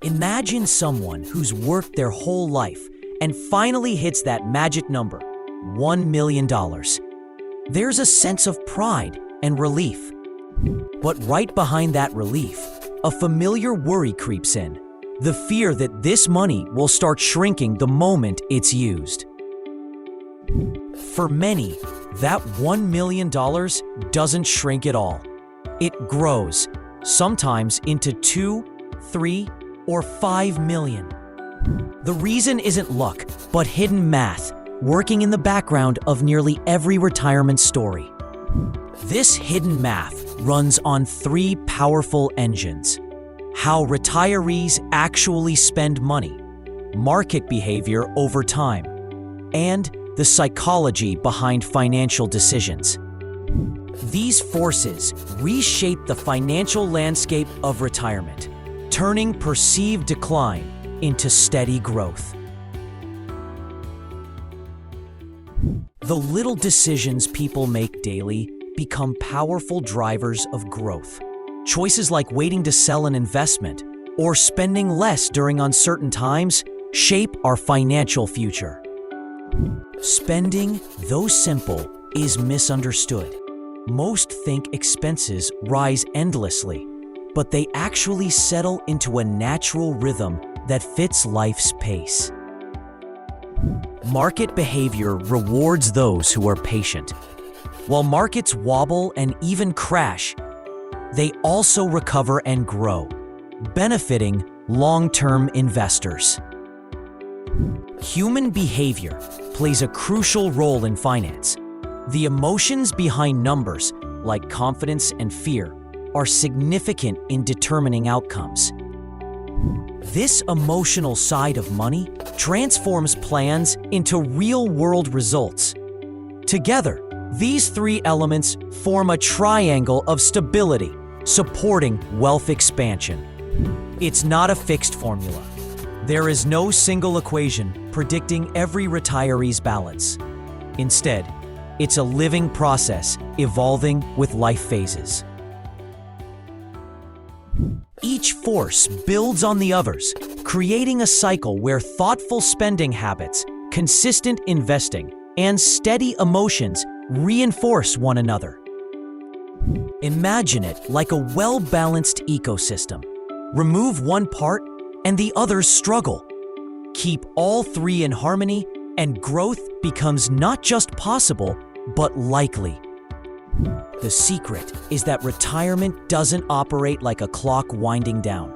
Imagine someone who's worked their whole life and finally hits that magic number, $1 million. There's a sense of pride and relief. But right behind that relief, a familiar worry creeps in, the fear that this money will start shrinking the moment it's used. For many, that $1 million doesn't shrink at all. It grows, sometimes into 2, 3, or 5 million. The reason isn't luck, but hidden math, working in the background of nearly every retirement story. This hidden math runs on 3 powerful engines: how retirees actually spend money, market behavior over time, and the psychology behind financial decisions. These forces reshape the financial landscape of retirement, turning perceived decline into steady growth. The little decisions people make daily become powerful drivers of growth. Choices like waiting to sell an investment or spending less during uncertain times shape our financial future. Spending, though simple, is misunderstood. Most think expenses rise endlessly, but they actually settle into a natural rhythm that fits life's pace. Market behavior rewards those who are patient. While markets wobble and even crash, they also recover and grow, benefiting long-term investors. Human behavior plays a crucial role in finance. The emotions behind numbers, like confidence and fear, are significant in determining outcomes. This emotional side of money transforms plans into real-world results. Together, these 3 elements form a triangle of stability, supporting wealth expansion. It's not a fixed formula. There is no single equation predicting every retiree's balance. Instead, it's a living process evolving with life phases. Each force builds on the others, creating a cycle where thoughtful spending habits, consistent investing, and steady emotions reinforce one another. Imagine it like a well-balanced ecosystem. Remove one part and the others struggle. Keep all 3 in harmony and growth becomes not just possible, but likely. The secret is that retirement doesn't operate like a clock winding down.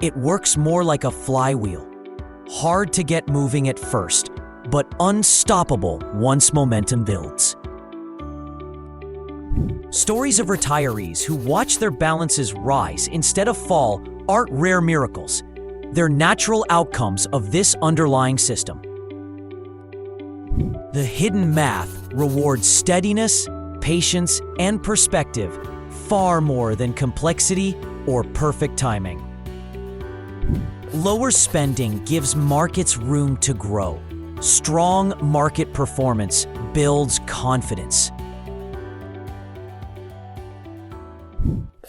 It works more like a flywheel. Hard to get moving at first, but unstoppable once momentum builds. Stories of retirees who watch their balances rise instead of fall aren't rare miracles. They're natural outcomes of this underlying system. The hidden math rewards steadiness, patience, and perspective far more than complexity or perfect timing. Lower spending gives markets room to grow. Strong market performance builds confidence.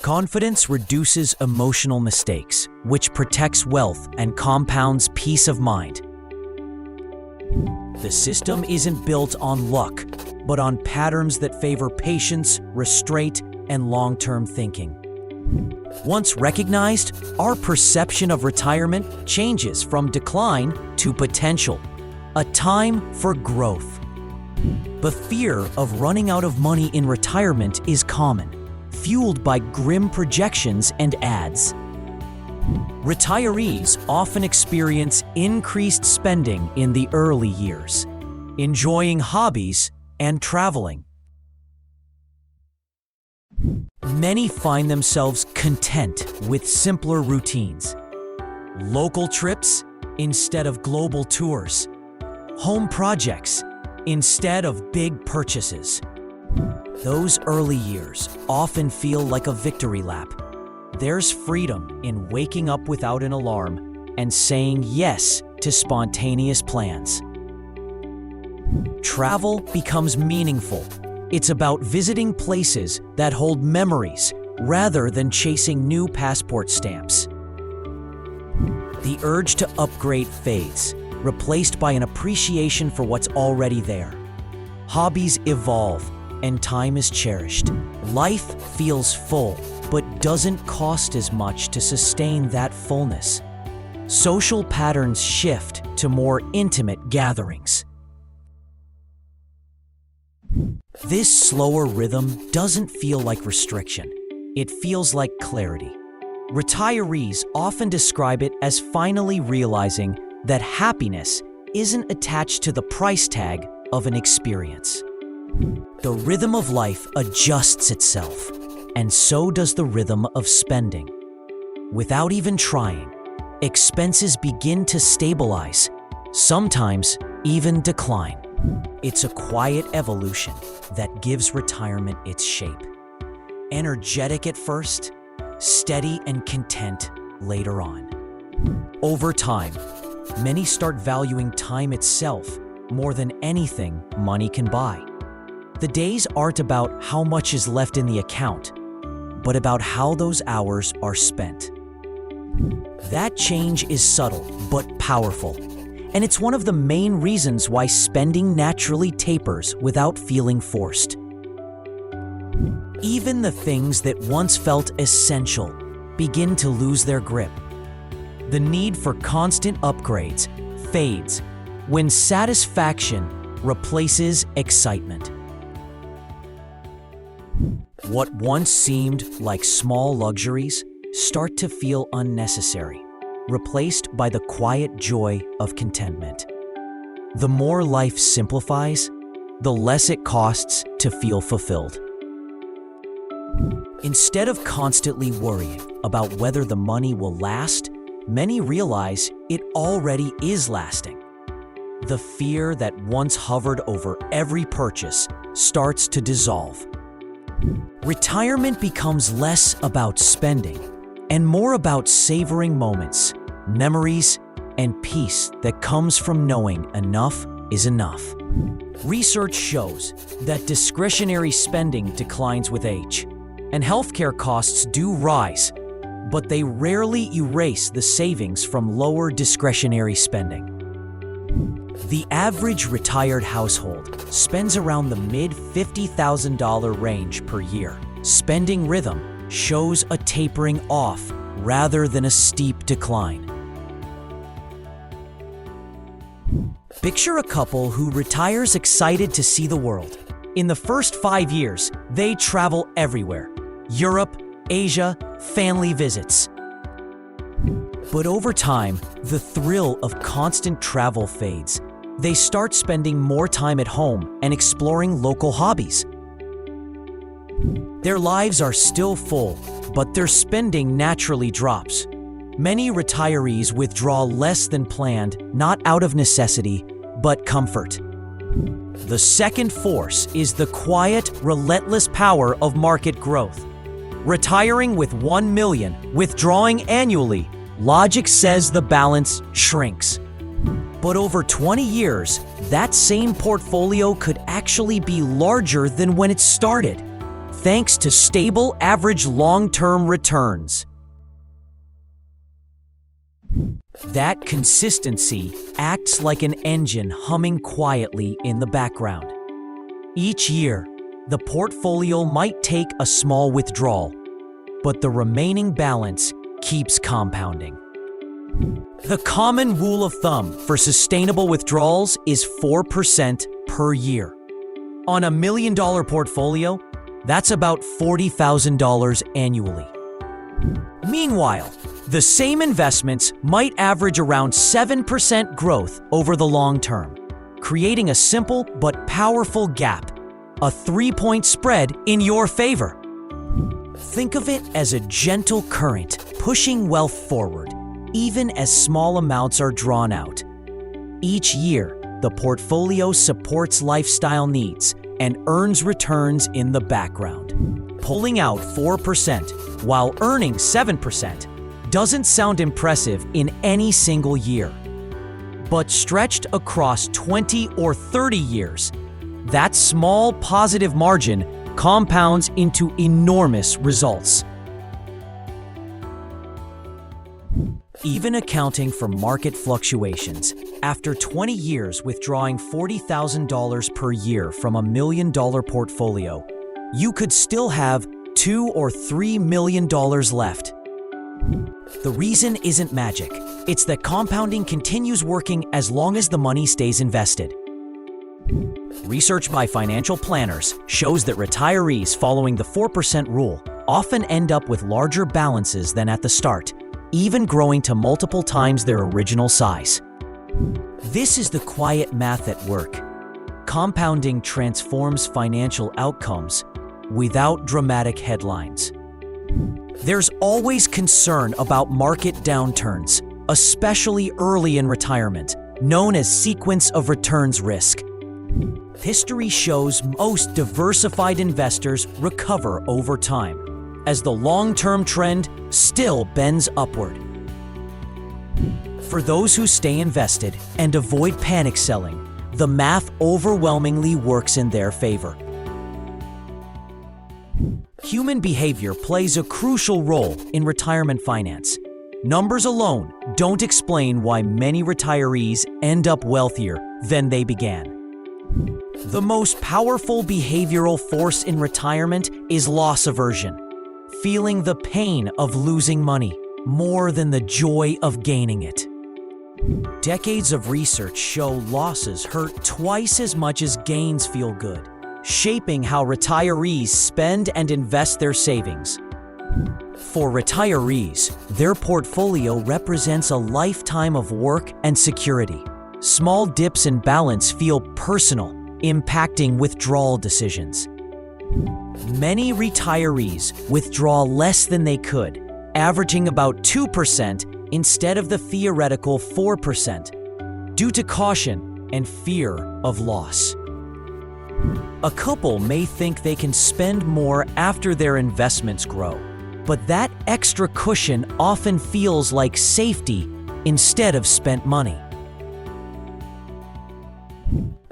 Confidence reduces emotional mistakes, which protects wealth and compounds peace of mind. The system isn't built on luck, but on patterns that favor patience, restraint, and long-term thinking. Once recognized, our perception of retirement changes from decline to potential, a time for growth. The fear of running out of money in retirement is common, fueled by grim projections and ads. Retirees often experience increased spending in the early years, enjoying hobbies and traveling. Many find themselves content with simpler routines. Local trips instead of global tours. Home projects instead of big purchases. Those early years often feel like a victory lap. There's freedom in waking up without an alarm and saying yes to spontaneous plans. Travel becomes meaningful. It's about visiting places that hold memories rather than chasing new passport stamps. The urge to upgrade fades, replaced by an appreciation for what's already there. Hobbies evolve, and time is cherished. Life feels full, but doesn't cost as much to sustain that fullness. Social patterns shift to more intimate gatherings. This slower rhythm doesn't feel like restriction. It feels like clarity. Retirees often describe it as finally realizing that happiness isn't attached to the price tag of an experience. The rhythm of life adjusts itself, and so does the rhythm of spending. Without even trying, expenses begin to stabilize, sometimes even decline. It's a quiet evolution that gives retirement its shape. Energetic at first, steady and content later on. Over time, many start valuing time itself more than anything money can buy. The days aren't about how much is left in the account, but about how those hours are spent. That change is subtle but powerful, and it's one of the main reasons why spending naturally tapers without feeling forced. Even the things that once felt essential begin to lose their grip. The need for constant upgrades fades when satisfaction replaces excitement. What once seemed like small luxuries start to feel unnecessary, replaced by the quiet joy of contentment. The more life simplifies, the less it costs to feel fulfilled. Instead of constantly worrying about whether the money will last, many realize it already is lasting. The fear that once hovered over every purchase starts to dissolve. Retirement becomes less about spending and more about savoring moments, memories, and peace that comes from knowing enough is enough. Research shows that discretionary spending declines with age, and healthcare costs do rise, but they rarely erase the savings from lower discretionary spending. The average retired household spends around the mid-$50,000 range per year. Spending rhythm shows a tapering off rather than a steep decline. Picture a couple who retires excited to see the world. In the first 5 years, they travel everywhere: Europe, Asia, family visits. But over time, the thrill of constant travel fades. They start spending more time at home and exploring local hobbies. Their lives are still full, but their spending naturally drops. Many retirees withdraw less than planned, not out of necessity, but comfort. The second force is the quiet, relentless power of market growth. Retiring with $1 million, withdrawing annually, logic says the balance shrinks. But over 20 years, that same portfolio could actually be larger than when it started, thanks to stable average long-term returns. That consistency acts like an engine humming quietly in the background. Each year, the portfolio might take a small withdrawal, but the remaining balance keeps compounding. The common rule of thumb for sustainable withdrawals is 4% per year. On a $1 million portfolio, that's about $40,000 annually. Meanwhile, the same investments might average around 7% growth over the long term, creating a simple but powerful gap, a 3-point spread in your favor. Think of it as a gentle current pushing wealth forward, even as small amounts are drawn out. Each year, the portfolio supports lifestyle needs and earns returns in the background. Pulling out 4% while earning 7% doesn't sound impressive in any single year. But stretched across 20 or 30 years, that small positive margin compounds into enormous results. Even accounting for market fluctuations, after 20 years withdrawing $40,000 per year from a $1 million portfolio, you could still have $2 or $3 million left. The reason isn't magic. It's that compounding continues working as long as the money stays invested. Research by financial planners shows that retirees following the 4% rule often end up with larger balances than at the start, even growing to multiple times their original size. This is the quiet math at work. Compounding transforms financial outcomes without dramatic headlines. There's always concern about market downturns, especially early in retirement, known as sequence of returns risk. History shows most diversified investors recover over time, as the long-term trend still bends upward. For those who stay invested and avoid panic selling, the math overwhelmingly works in their favor. Human behavior plays a crucial role in retirement finance. Numbers alone don't explain why many retirees end up wealthier than they began. The most powerful behavioral force in retirement is loss aversion, feeling the pain of losing money more than the joy of gaining it. Decades of research show losses hurt twice as much as gains feel good, shaping how retirees spend and invest their savings. For retirees, their portfolio represents a lifetime of work and security. Small dips in balance feel personal, impacting withdrawal decisions. Many retirees withdraw less than they could, averaging about 2% instead of the theoretical 4%, due to caution and fear of loss. A couple may think they can spend more after their investments grow, but that extra cushion often feels like safety instead of spent money.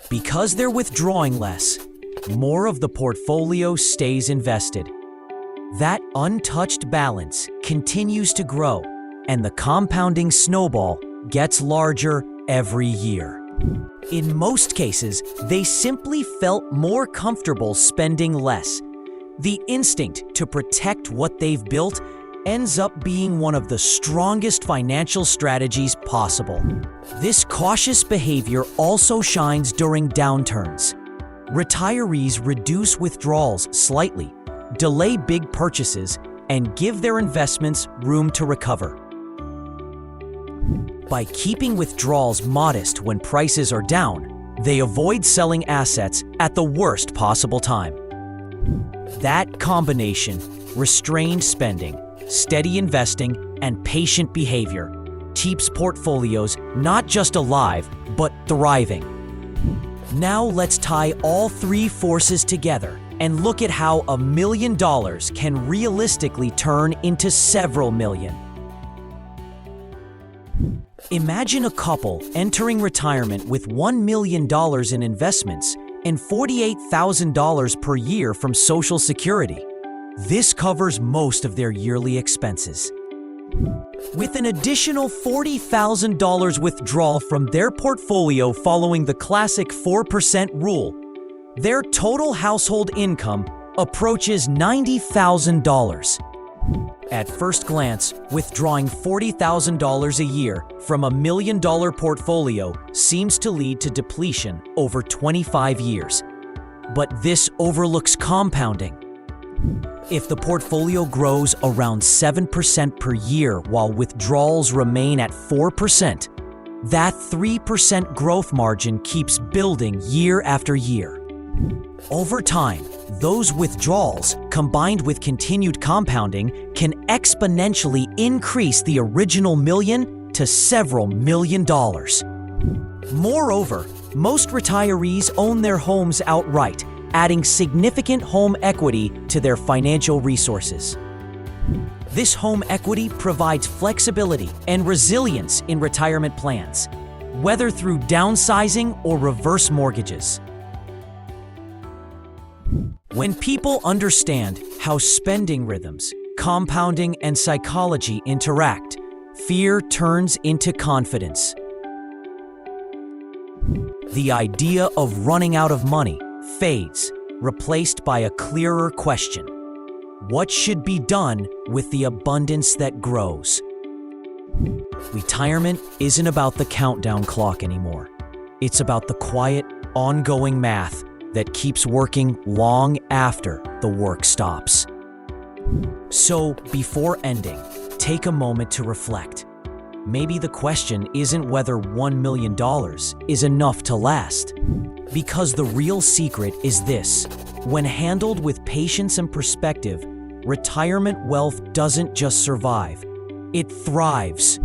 Because they're withdrawing less, more of the portfolio stays invested. That untouched balance continues to grow, and the compounding snowball gets larger every year. In most cases, they simply felt more comfortable spending less. The instinct to protect what they've built ends up being one of the strongest financial strategies possible. This cautious behavior also shines during downturns. Retirees reduce withdrawals slightly, delay big purchases, and give their investments room to recover. By keeping withdrawals modest when prices are down, they avoid selling assets at the worst possible time. That combination, restrained spending, steady investing, and patient behavior, keeps portfolios not just alive, but thriving. Now let's tie all three forces together and look at how $1 million can realistically turn into several million. Imagine a couple entering retirement with $1 million in investments and $48,000 per year from Social Security. This covers most of their yearly expenses. With an additional $40,000 withdrawal from their portfolio following the classic 4% rule, their total household income approaches $90,000. At first glance, withdrawing $40,000 a year from a $1 million portfolio seems to lead to depletion over 25 years. But this overlooks compounding. If the portfolio grows around 7% per year while withdrawals remain at 4%, that 3% growth margin keeps building year after year. Over time, those withdrawals, combined with continued compounding, can exponentially increase the original million to several $1 million. Moreover, most retirees own their homes outright, adding significant home equity to their financial resources. This home equity provides flexibility and resilience in retirement plans, whether through downsizing or reverse mortgages. When people understand how spending rhythms, compounding, and psychology interact, fear turns into confidence. The idea of running out of money fades, replaced by a clearer question. What should be done with the abundance that grows? Retirement isn't about the countdown clock anymore. It's about the quiet, ongoing math that keeps working long after the work stops. So, before ending, take a moment to reflect. Maybe the question isn't whether $1 million is enough to last. Because the real secret is this: when handled with patience and perspective, retirement wealth doesn't just survive, it thrives.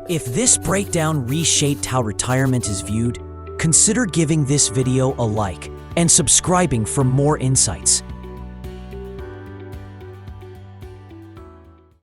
If this breakdown reshaped how retirement is viewed, consider giving this video a like and subscribing for more insights.